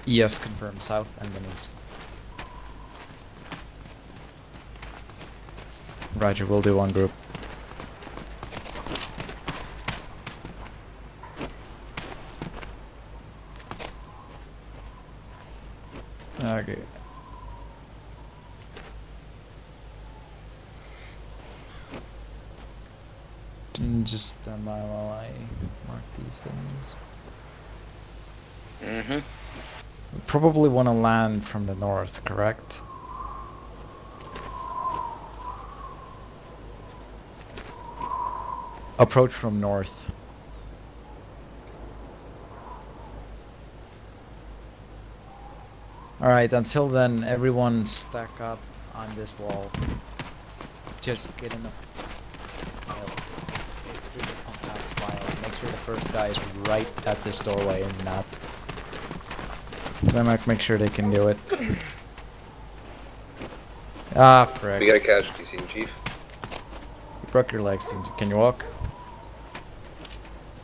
Yes, confirm. South and then east. Roger, we'll do one group. Okay. Just stand by while I mark these things. Mm-hmm. We probably want to land from the north, correct? Approach from north. Alright, until then, everyone stack up on this wall. Just get enough file. Get through the compact file. Make sure the first guy is right at this doorway and not. So I might make sure they can do it. Ah, frick. We got a casualty scene, Chief. You broke your legs. Can you walk?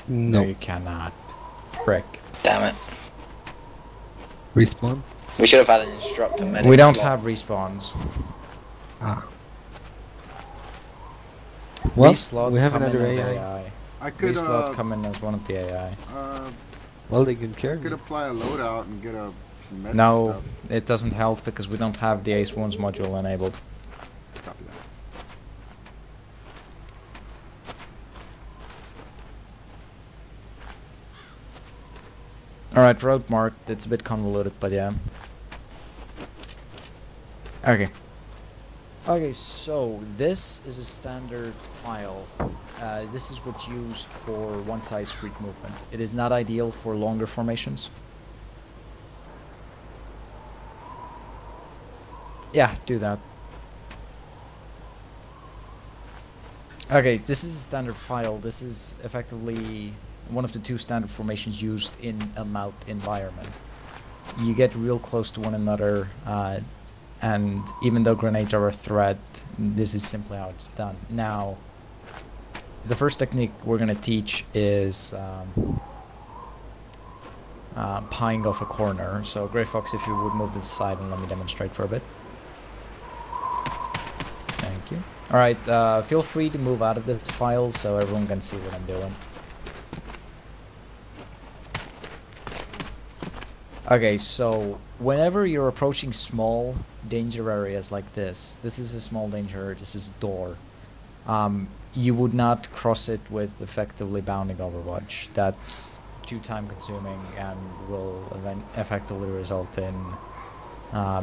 No. No, you cannot. Frick. Damn it. Respawn? We should have had an instructor medic. We don't slot. have respawns. Ah. Well, Reslot we have come in another as AI. AI. I could Reslot come in as one of the AI. Well, they can carry could me. apply a loadout and get some medic No, stuff. it doesn't help because we don't have the Ace Wounds module enabled. Copy that. Alright, road marked. It's a bit convoluted, but yeah. Okay. Okay, so this is a standard file. This is what's used for one-side street movement. It is not ideal for longer formations. Yeah, do that. Okay, this is a standard file. This is effectively one of the two standard formations used in a MOUT environment. You get real close to one another, and even though grenades are a threat, this is simply how it's done. Now, the first technique we're going to teach is pieing off a corner. So, Grey Fox, if you would move to the side and let me demonstrate for a bit. Thank you. Alright, feel free to move out of this file so everyone can see what I'm doing. Okay, so whenever you're approaching small danger areas like this is a small danger area, this is a door, you would not cross it with effectively bounding Overwatch. That's too time consuming and will effectively result in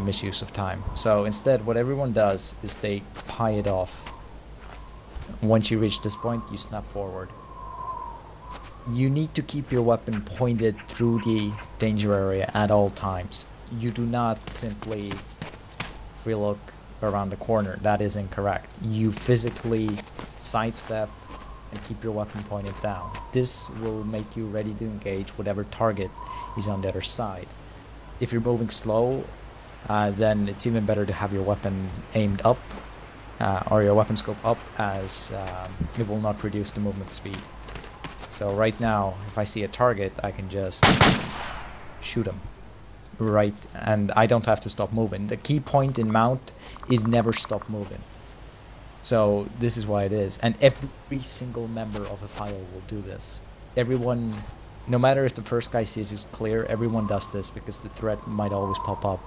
misuse of time. So instead, what everyone does is they pie it off. Once you reach this point, you snap forward. You need to keep your weapon pointed through the danger area at all times. You do not simply relook around the corner. That is incorrect. You physically sidestep and keep your weapon pointed down. This will make you ready to engage whatever target is on the other side. If you're moving slow, then it's even better to have your weapon aimed up, or your weapon scope up, as it will not reduce the movement speed. So right now, if I see a target, I can just shoot him. Right, and I don't have to stop moving. The key point in MOUT is never stop moving. So this is why it is. And every single member of a file will do this. Everyone, no matter if the first guy sees it's clear, everyone does this because the threat might always pop up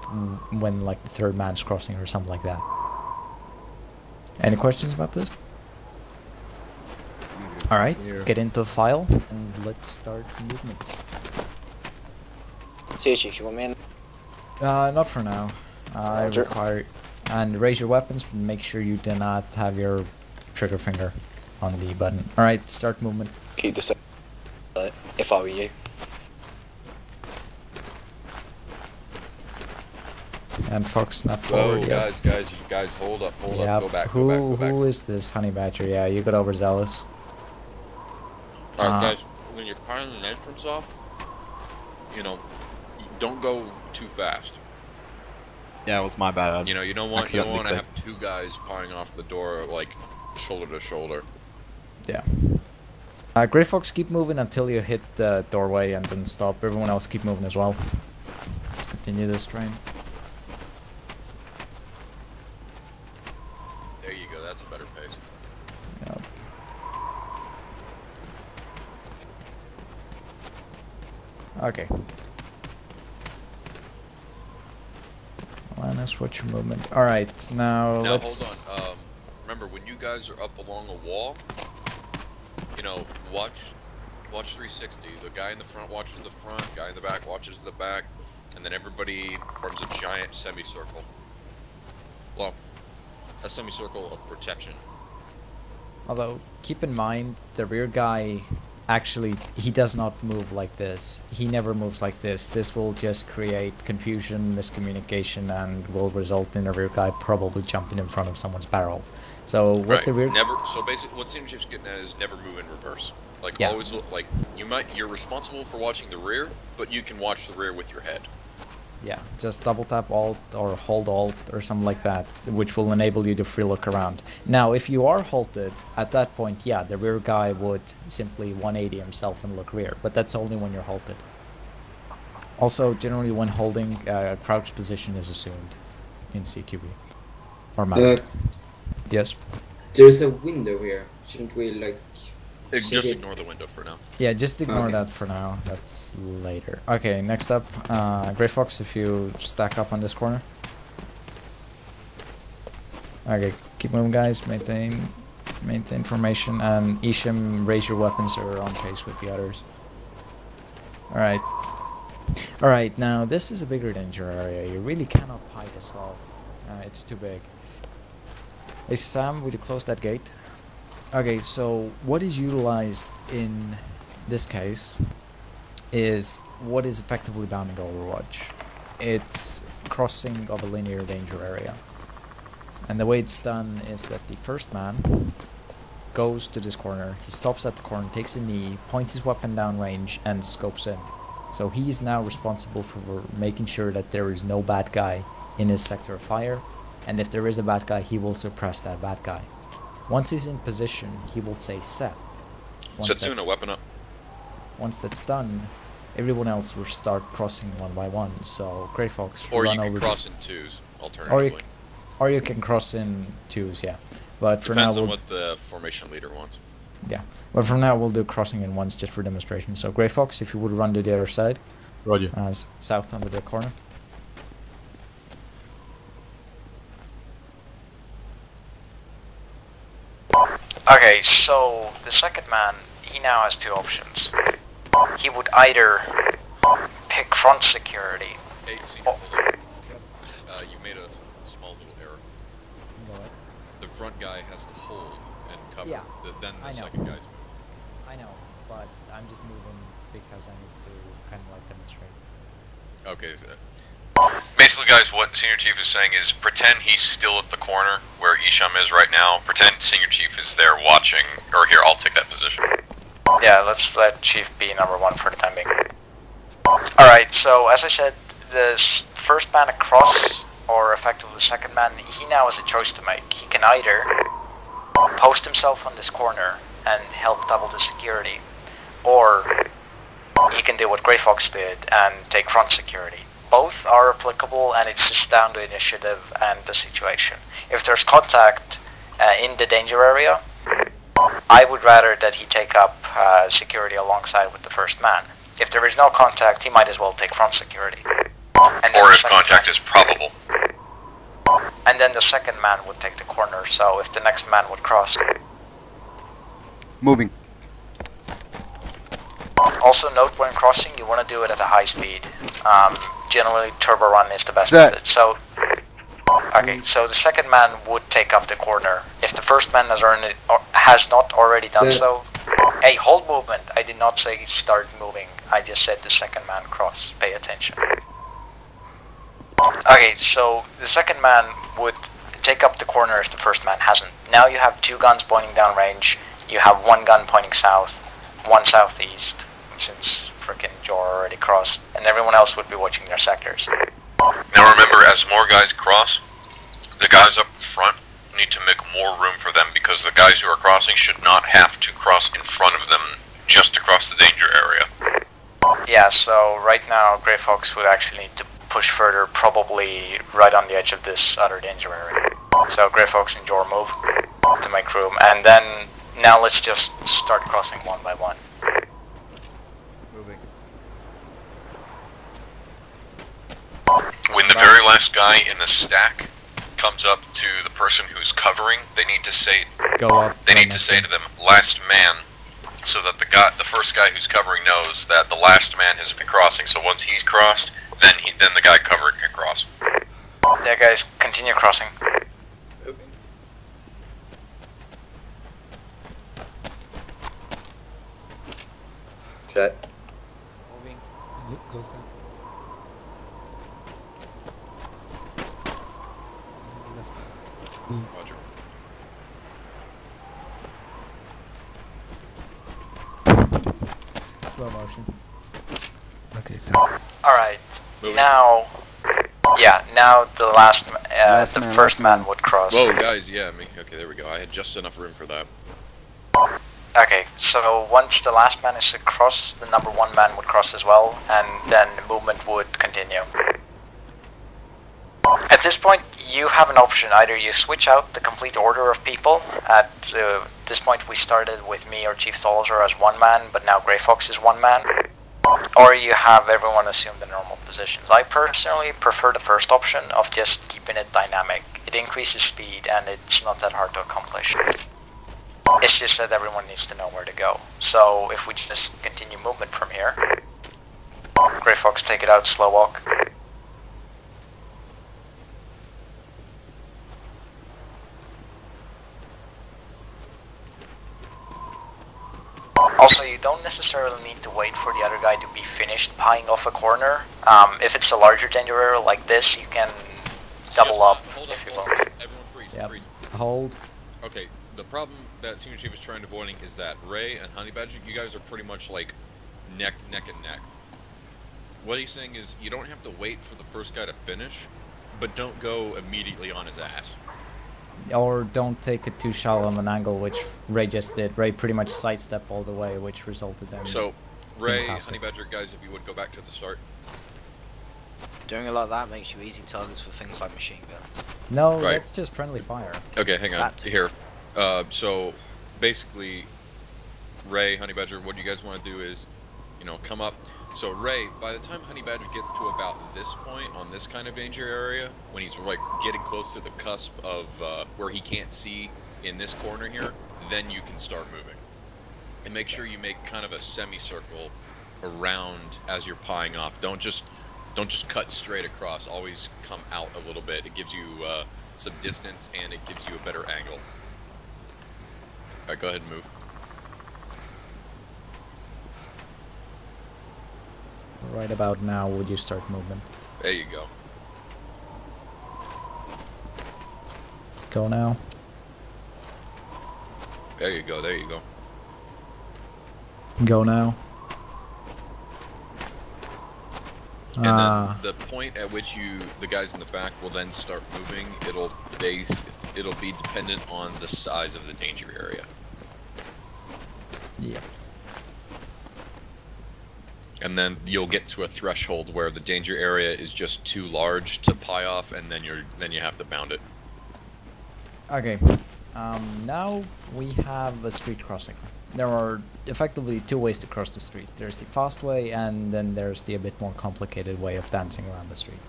when like the third man's crossing or something like that. Any questions about this? Alright, get into a file and let's start movement. See, Chief, you want me in? Not for now. I Roger. require... And raise your weapons, but make sure you do not have your trigger finger on the button. Alright, start movement. Keep the same. If I were you. And Fox, snap Whoa, forward. Yeah. guys, hold up, Yep. go back, go back. Who is this Honey Badger? Yeah, you got overzealous. Alright, guys, when you're piling an entrance off, you know, don't go too fast. Yeah, it was my bad. You know, you don't want to Accidentally have two guys piling off the door like shoulder to shoulder. Yeah. Grey Fox, keep moving until you hit the doorway and then stop. Everyone else keep moving as well. Let's continue this train. There you go. That's a better pace. Yep. Okay. Line switch your movement. Alright, now let's... Hold on. Remember, when you guys are up along a wall, you know, watch 360. The guy in the front watches the front, guy in the back watches the back, and then everybody forms a giant semicircle. Well, a semicircle of protection. Although, keep in mind, the rear guy, actually, he does not move like this. He never moves like this. This will just create confusion, miscommunication, and will result in the rear guy probably jumping in front of someone's barrel. So, what Right. the rear... So basically, what Senior Chief's getting at is never move in reverse. Like, Yeah. always look, like, you're responsible for watching the rear, but you can watch the rear with your head. Yeah, just double tap Alt or hold Alt or something like that, which will enable you to free look around. Now, if you are halted, at that point, yeah, the rear guy would simply 180 himself and look rear, but that's only when you're halted. Also, generally when holding, crouch position is assumed in CQB. Or MOUT. Yes? There's a window here. Shouldn't we, like... Just ignore the window for now. Yeah, just ignore Okay. that for now. That's later. Okay, next up, Grey Fox, if you stack up on this corner. Okay, keep moving, guys. Maintain formation, and Isham, raise your weapons so we're on pace with the others. Alright. Alright, now this is a bigger danger area. You really cannot pie this off. It's too big. Hey Sam, would you close that gate? Okay, so what is utilized in this case is what is effectively bounding Overwatch. It's crossing of a linear danger area. And the way it's done is that the first man goes to this corner, he stops at the corner, takes a knee, points his weapon downrange, and scopes in. So he is now responsible for making sure that there is no bad guy in his sector of fire, and if there is a bad guy, he will suppress that bad guy. Once he's in position, he will say set. Setsuna, weapon up. Once that's done, everyone else will start crossing one by one. So, Grey Fox, Or run you can over cross in twos, alternatively. or you can cross in twos, yeah. But for now, Depends on we'll, what the formation leader wants. yeah. But for now, we'll do crossing in ones just for demonstration. So, Grey Fox, if you would run to the other side, Roger. south under the corner. Okay, so the second man, he now has two options. He would either pick front security. Hey, Senior, hold on. You made a small little error. The front guy has to hold and cover. Yeah, Then I the know. second guy's move. I know, but I'm just moving because I need to kind of like demonstrate. Okay. Basically, guys, what Senior Chief is saying is pretend he's still at the corner where Isham is right now. Pretend Senior Chief is there watching, or here, I'll take that position. Yeah, let's let Chief be number one for the time being. Alright, so as I said, the first man across, or effectively the second man, he now has a choice to make. He can either post himself on this corner and help double the security, or he can do what Grey Fox did and take front security. Both are applicable, and it's just down to initiative and the situation. If there's contact in the danger area, I would rather that he take up security alongside with the first man. If there is no contact, he might as well take front security. And then Or the if second contact is probable. And then the second man would take the corner, so if the next man would cross. Moving. Also note when crossing, you want to do it at a high speed. Generally, turbo run is the best Set. method. So, okay, so the second man would take up the corner. If the first man has not already done Set. so, hey, hold movement. I did not say start moving. I just said the second man cross. Pay attention. Okay, so the second man would take up the corner if the first man hasn't. Now you have two guns pointing down range. You have one gun pointing south, one southeast, since frickin' Jor already crossed, and everyone else would be watching their sectors. Now remember, as more guys cross, the guys up front need to make more room for them, because the guys who are crossing should not have to cross in front of them just to cross the danger area. Yeah, so right now Grey Fox would actually need to push further, probably right on the edge of this other danger area. So Grey Fox and Jor move to make room, and then now let's just start crossing one by one. Moving. When the very last guy in the stack comes up to the person who's covering, they need to say Go up. they need to say to them, "Last man," so that the first guy who's covering knows that the last man has been crossing. So once he's crossed, then the guy covering can cross. Yeah, guys, continue crossing. Set. Moving. Look, goes up. Roger. Slow motion. Okay, so Alright, Moving. now... Yeah, now the last Last the man, first last man. man would cross. Whoa, guys, yeah, okay, there we go. I had just enough room for that. Okay, so once the last man is across, the number one man would cross as well, and then the movement would continue. At this point, you have an option. Either you switch out the complete order of people. At this point, we started with me or Chief Tolzer as one man, but now Grey Fox is one man. Or you have everyone assume the normal positions. I personally prefer the first option of just keeping it dynamic. It increases speed, and it's not that hard to accomplish. It's just that everyone needs to know where to go. So if we just continue movement from here, Grey Fox, take it out, slow walk. Also, you don't necessarily need to wait for the other guy to be finished pieing off a corner. If it's a larger danger area like this, you can double Just, up hold if you hold will. Everyone freeze, Yep. freeze. Hold. Okay, the problem that Senior Chief is trying to avoid is that Ray and Honey Badger, you guys are pretty much like neck and neck. What he's saying is you don't have to wait for the first guy to finish, but don't go immediately on his ass. Or don't take it too shallow of an angle, which Ray just did. Ray pretty much sidestepped all the way, which resulted in... So, Ray, Impossible. Honey Badger, guys, if you would go back to the start. Doing it like that makes you easy targets for things like machine guns. No, Right. that's just friendly fire. Okay, hang on. That too. Here. So, basically, Ray, Honey Badger, what you guys want to do is, come up. So, Ray, by the time Honey Badger gets to about this point on this kind of danger area, when he's, like, getting close to the cusp of where he can't see in this corner here, then you can start moving. And make sure you make kind of a semicircle around as you're pieing off. Don't just cut straight across. Always come out a little bit. It gives you some distance and it gives you a better angle. Alright, go ahead and move. Right about now, would you start movement? There you go. Go now. There you go, there you go. Go now. And then the point at which the guys in the back will then start moving, it'll be dependent on the size of the danger area. Yeah. And then you'll get to a threshold where the danger area is just too large to pie off, and then you have to bound it. Okay. Now we have a street crossing. There are effectively two ways to cross the street. There's the fast way, and then there's the a bit more complicated way of dancing around the street.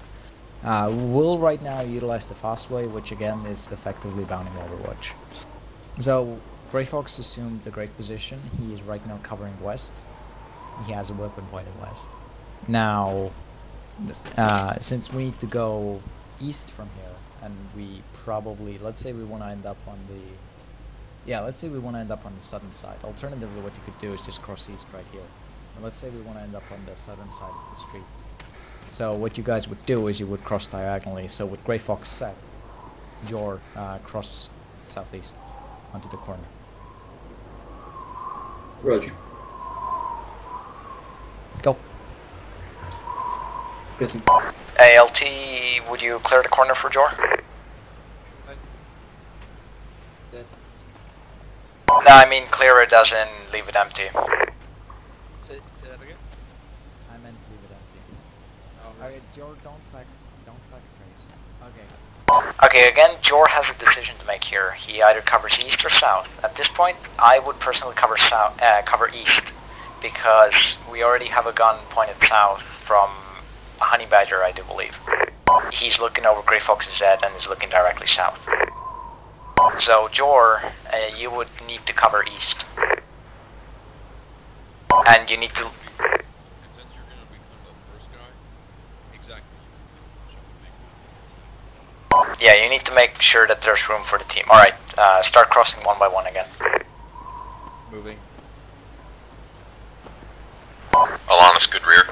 We'll right now utilize the fast way, which again is effectively bounding Overwatch. So, Grey Fox assumed the great position. He is right now covering west. He has a weapon pointed west. Now, since we need to go east from here, and we probably, let's say we want to end up on the... Yeah, let's say we want to end up on the southern side. Alternatively, what you could do is just cross east right here. And let's say we want to end up on the southern side of the street. So what you guys would do is you would cross diagonally. So with Grey Fox set, Jor cross southeast onto the corner. Roger. Go. Present. ALT, would you clear the corner for Jor? Set. No, I mean clear it as in leave it empty. Say that again? I meant leave it empty. Okay, George, don't back trace. Okay. Okay, again, Jor has a decision to make here. He either covers east or south. At this point, I would personally cover east, because we already have a gun pointed south from Honey Badger, I do believe. He's looking over Grey Fox's head and is looking directly south. So, Jor, you would need to cover east. And you need to... And since you're going to become the first guy, exactly. Yeah, you need to make sure that there's room for the team. Alright, start crossing one by one again. Moving. Alanis, good rear.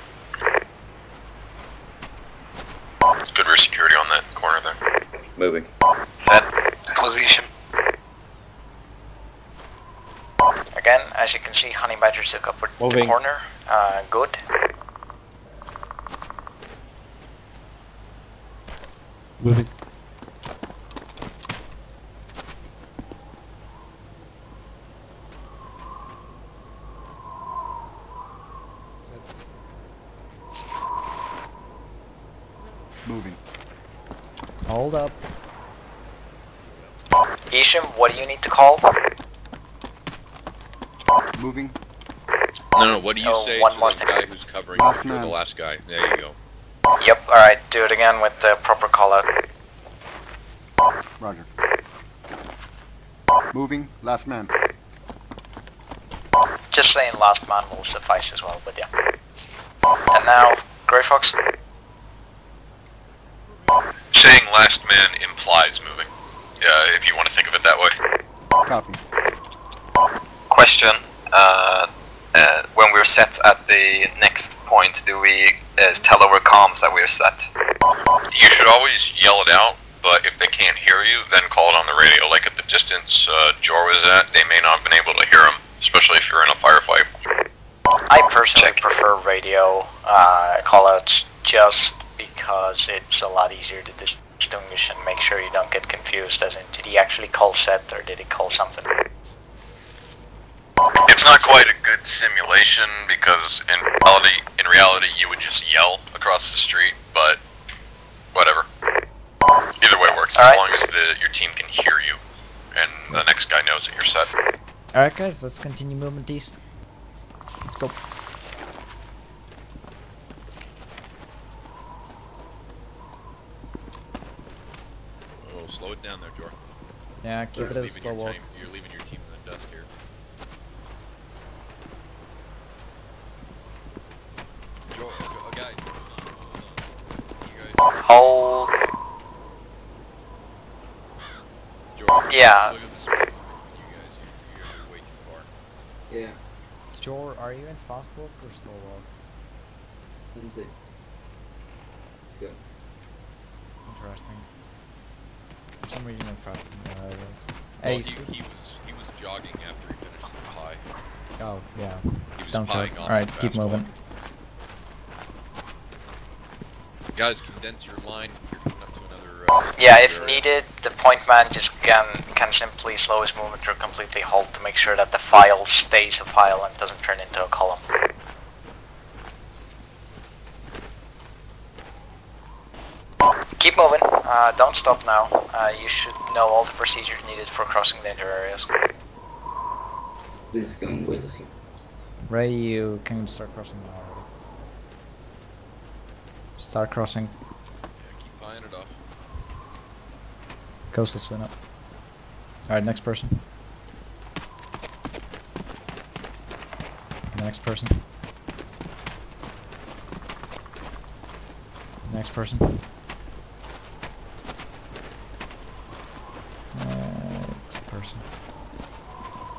Good rear security on that corner there. Moving. Set. Position. Again, as you can see, Honey Badger took up with the Moving. corner. Good. Moving. Moving. Hold up. Isham, what do you need to call? Moving. No, what do you say one to more the thing. guy who's covering Last you? You're the man. last guy. There you go. Yep, alright, do it again with the proper call out. Roger. Moving. Last man. Just saying last man will suffice as well, but yeah. And now, Grey Fox? Saying last man implies moving. If you want to think of it that way. Copy. Question. When we're set at the next point, do we tell over comms that we're set? You should always yell it out, but if they can't hear you, then call it on the radio. Like at the distance Jor was at, they may not have been able to hear him, especially if you're in a firefight. I personally prefer radio callouts just because it's a lot easier to distinguish and make sure you don't get confused as in, did he actually call set or did he call something? It's not quite a good simulation because in reality you would just yell across the street, but whatever. Either way works, as long as your team can hear you and the next guy knows that you're set. Alright guys, let's continue movement east. Let's go. Oh, slow it down there, Jor. Yeah, keep it as a slow walk. You're leaving your team in the dust here. Jor, guys. You guys. Hold. Jor, Yeah. look at the space between you guys. You're way too far. Yeah. Jor, are you in fast walk or slow walk? Let me see. Let's go. Interesting. For some reason I'm fast in the areas. Well, Hey, he was jogging after he finished his pie. oh yeah. He was Don't pieing choke. off Alright, the keep fastball. moving. Guys, condense your line. You're coming up to another. Yeah, if area. needed, the point man just can simply slow his movement or completely halt to make sure that the file stays a file and doesn't turn into a column. Keep moving, don't stop now. You should know all the procedures needed for crossing danger areas. This is going really slow. Ray, you can start crossing now already. Start crossing. Yeah, keep eyeing it off. Coastal soon up. Alright, next person. Next person. Next person. Next person.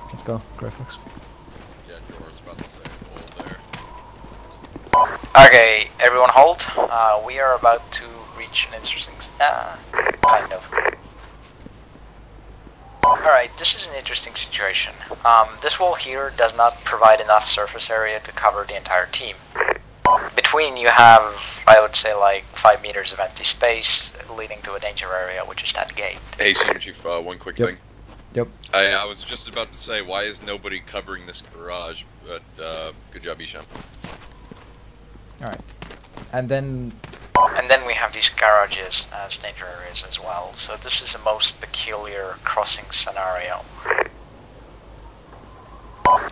Let's go, Grey Fox. Yeah, Jor's about to say hold there. Okay, everyone hold. We are about to reach an interesting... kind of. Alright, this is an interesting situation. This wall here does not provide enough surface area to cover the entire team. Between you have, I would say, like 5 meters of empty space leading to a danger area, which is that gate. Hey, Senior Chief, one quick thing. Yep. I was just about to say, why is nobody covering this garage? But good job, Isham. Alright. And then And then we have these garages as danger areas as well. So this is the most peculiar crossing scenario.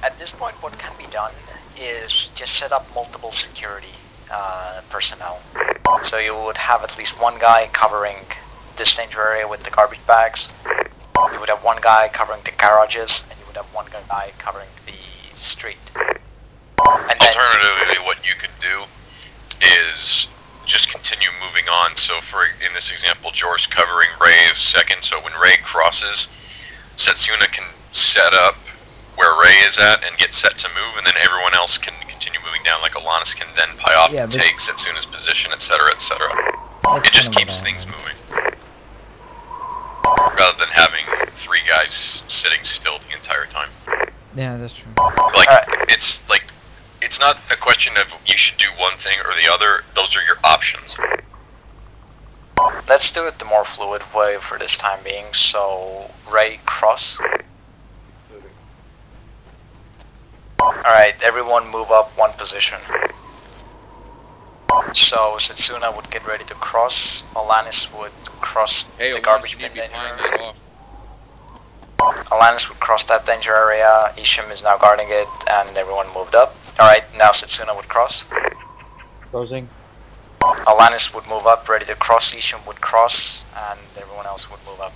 At this point, what can be done is just set up multiple security personnel. So you would have at least one guy covering this danger area with the garbage bags. You would have one guy covering the garages, and you would have one guy covering the street. And then, Alternatively, what you could do is just continue moving on. So in this example, George covering Ray's second, so when Ray crosses, Setsuna can set up where Ray is at and get set to move, and then everyone else can continue moving down, like Alanis can then pie off and take Setsuna's position, etc., etc. It just keeps things moving. Rather than having 3 guys sitting still the entire time. Yeah, that's true. Like, it's not a question of you should do one thing or the other, those are your options. let's do it the more fluid way for this time being. So, Ray, cross. Alright, everyone move up one position. So, Setsuna would get ready to cross, Alanis would cross the garbage bin danger area. Alanis would cross that danger area, Isham is now guarding it, and everyone moved up. Alright, now Setsuna would cross. Closing. Alanis would move up, ready to cross, Isham would cross, and everyone else would move up.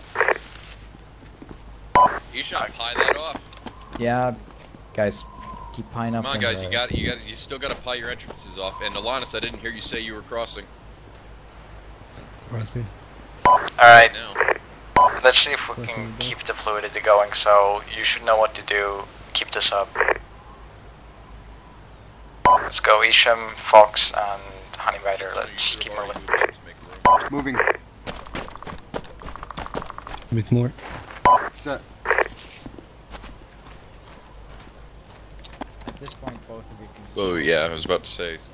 Isham, pie that off. Yeah, guys, keep pieing off. Come on, guys, you still gotta pie your entrances off. And Alanis, I didn't hear you say you were crossing. Crossing. Alright, Now. let's see if we can keep the fluidity going, so you should know what to do. Keep this up. Let's go Isham, Fox, and Honey Rider. Let's keep moving. Moving. A bit more. Set. At this point, both of you can just... Oh yeah, I was about to say. Fox,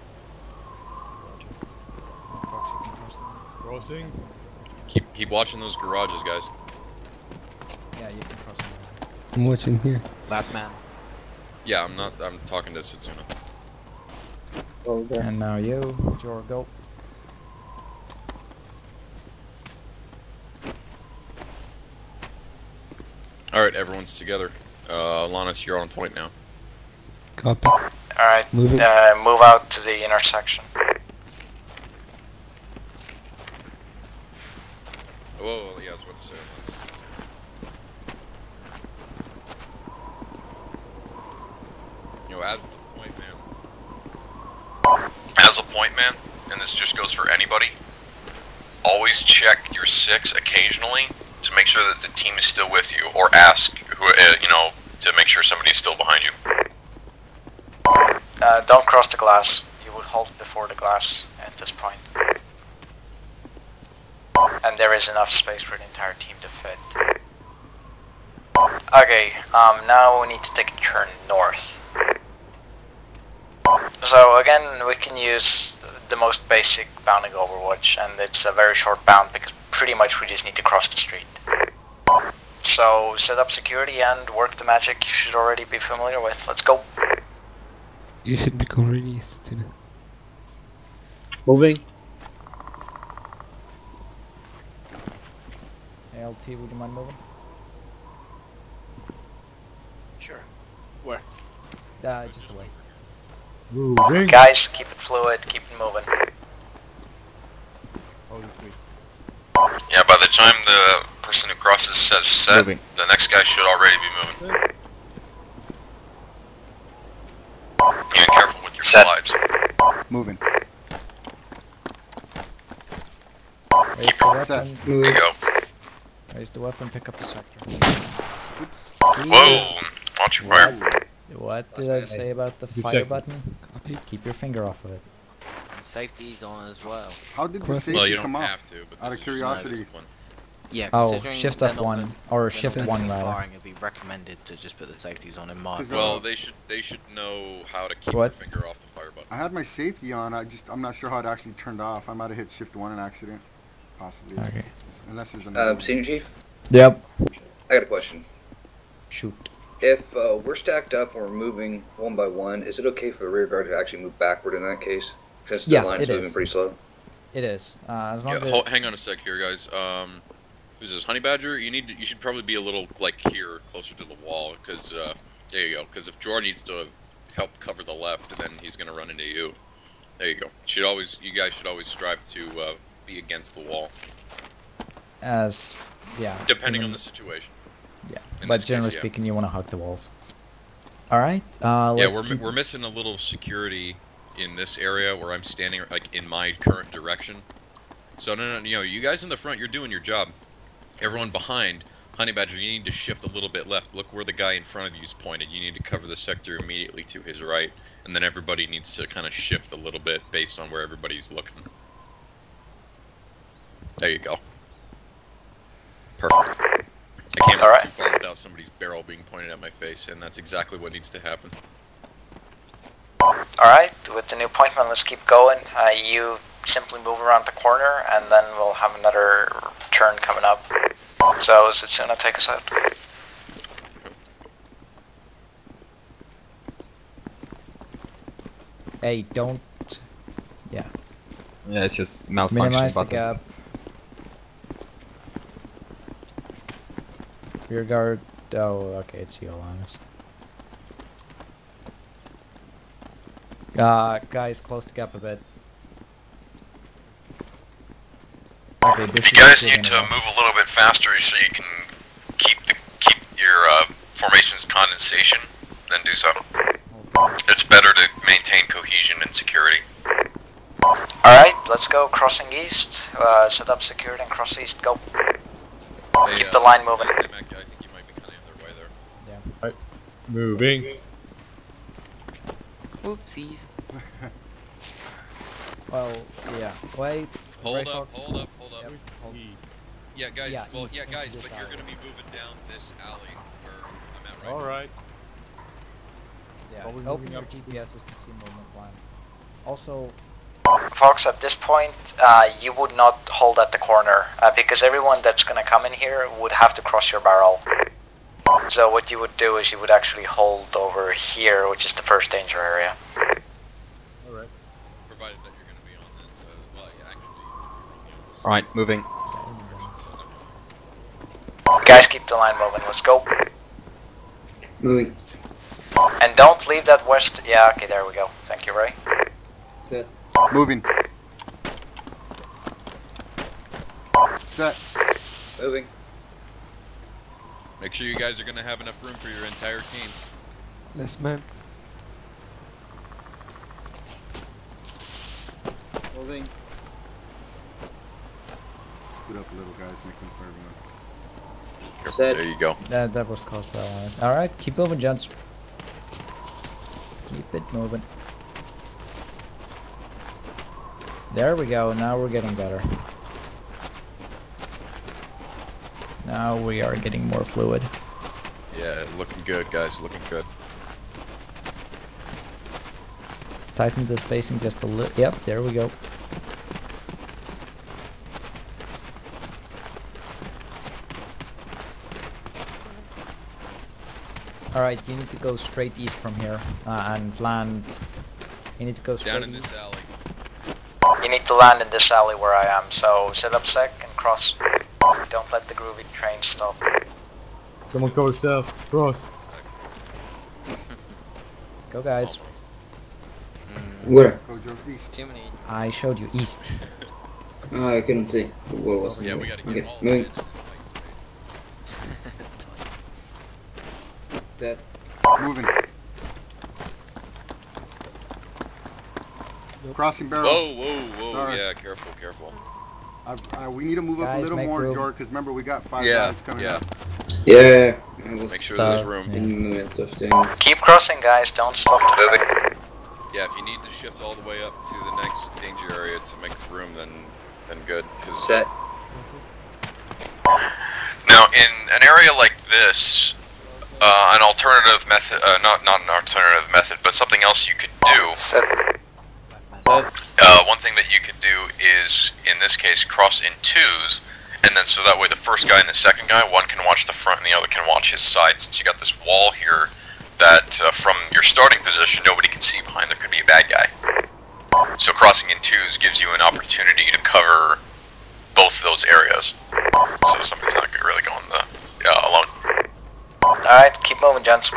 you can cross them. Crossing. Keep watching those garages, guys. Yeah, you can cross them. I'm watching here. Last man. Yeah, I'm talking to Setsuna. Okay. And now you, Jor, go. Alright, everyone's together. Alanis, you're on point now. Copy. Alright, Moving. move out to the intersection. Whoa, yeah, I was about to say. You know, as the point man. As a point man, and this just goes for anybody, always check your 6 occasionally to make sure that the team is still with you, or ask, to make sure somebody's still behind you. Don't cross the glass. You would halt before the glass at this point. And there is enough space for the entire team to fit. Okay, now we need to take a turn north. So again, we can use the most basic bounding Overwatch, and it's a very short bound because pretty much we just need to cross the street. So set up security and work the magic you should already be familiar with. Let's go. You should be already Setsuna. Moving. ALT, would you mind moving? Sure. Where? Just away. Moving. Guys, keep it fluid, keep it moving. Yeah, by the time the person who crosses says set, Moving. the next guy should already be moving. Yeah, careful with your Set. slides. Moving. Raise the Set. weapon. There you go. Raise the weapon, pick up a sector. Oops. See Whoa! Watch your fire. What did I say about the fire second. button? Keep your finger off of it. And safety's on as well. How did the Well, safety Well, you don't come off? have to, but Out this of is just my curiosity. discipline. Yeah, Oh, considering shift they're F1, not gonna- or they're shift not 1 gonna be rather. firing, it'd be recommended to just put the safeties on in mind. 'Cause, Well, they should know how to keep What? their finger off the fire button. I had my safety on. I'm not sure how it actually turned off. I might have hit shift 1 in accident, possibly. Okay. Unless there's another. Senior Chief, Yep. I got a question. Shoot. If we're stacked up and we're moving one by one, is it okay for the rear guard to actually move backward in that case? Since the Yeah, line's it moving is. pretty slow? It is. As long Yeah, as hang on a sec here, guys. Who's this? Honey Badger? You should probably be a little like here, closer to the wall, because there you go. Because if Jor needs to help cover the left, then he's gonna run into you. There you go. You guys should always strive to be against the wall. Depending on the situation. Yeah, In but this generally case, yeah. speaking, you want to hug the walls. All right. We're missing a little security in this area where I'm standing, like in my current direction. So no, you guys in the front, you're doing your job. Everyone behind, Honey Badger, you need to shift a little bit left. Look where the guy in front of you is pointed. You need to cover the sector immediately to his right, and then everybody needs to kind of shift a little bit based on where everybody's looking. There you go. Perfect. I can't move too far without somebody's barrel being pointed at my face, and that's exactly what needs to happen. Alright, with the new appointment, let's keep going. You simply move around the corner, and then we'll have another turn coming up. So, Zetsuna, take us out. Hey, don't... Yeah. Yeah, it's just malfunction Minimize the buttons. gap. Rear guard... Oh, okay, it's you, Linus. Guys, close the gap a bit. Okay, this You guys need to move a little bit faster so you can keep your formation's condensation, then do so. It's better to maintain cohesion and security. Alright, let's go. Crossing east. Set up security and cross east. Go. Hey, Keep the line moving. I think you might be kind of in their way there. Yeah. Right. Moving. Oopsies. Well, yeah. Wait. Hold Gray up. Fox. Yep. Hold. Yeah, guys. Yeah, east into guys. this But you're alley. gonna be moving down this alley where I'm at right All now. right. Yeah. Always Open moving your up. GPSs to see movement plan. Also, Fox, at this point, you would not hold at the corner, because everyone that's gonna come in here would have to cross your barrel. So what you would do is you would actually hold over here, which is the first danger area. All right. Provided that you're gonna be on this. Well, yeah, actually, if you're on the other side. Alright, moving. Guys, keep the line moving. Let's go. Moving. And don't leave that west... Yeah, okay, there we go. Thank you, Ray. Set. Moving. Set. Moving. Make sure you guys are gonna have enough room for your entire team. Less man. Moving. Scoot up a little, guys. Make room for everyone. Careful. Set. There you go. that was caused by Linus. Alright, keep moving, gents. Keep it moving. There we go, now we're getting better. Now we are getting more fluid. Yeah, looking good, guys. Looking good. Tighten the spacing just a little. Yep, there we go. Alright, you need to go straight east from here and land. You need to go straight Down in east. this alley. You need to land in this alley where I am, so set up sec and cross. Don't let the groovy train stop. Someone go south. Cross. Go, guys. Where? Go Joe east. Too many. I showed you east. Oh, I couldn't see. What was it? Yeah, we gotta get Okay, all moving. in this tight space. Set. Moving. Crossing barrel. Whoa. Sorry. Yeah, careful. We need to move up a Guys, little make more, room. George, because remember we got 5 Yeah, guys coming yeah. up. Yeah, I was Make sure there's room. in the moment of thing. Keep crossing, guys. Don't stop moving. Yeah, if you need to shift all the way up to the next danger area to make the room, then good. Cause Set. Now, in an area like this, an alternative method, not an alternative method, but something else you could do. Set. One thing that you could do is, in this case, cross in twos, and then so that way the first guy and the second guy, one can watch the front and the other can watch his side. Since you got this wall here that from your starting position nobody can see behind, there could be a bad guy. So crossing in twos gives you an opportunity to cover both of those areas. So somebody's not really going alone. Alright, keep moving, gents.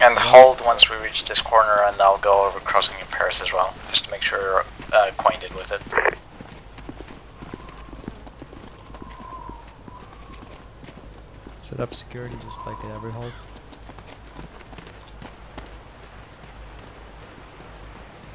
And hold once we reach this corner, and I'll go over crossing in pairs as well, just to make sure you're acquainted with it. Set up security just like at every halt.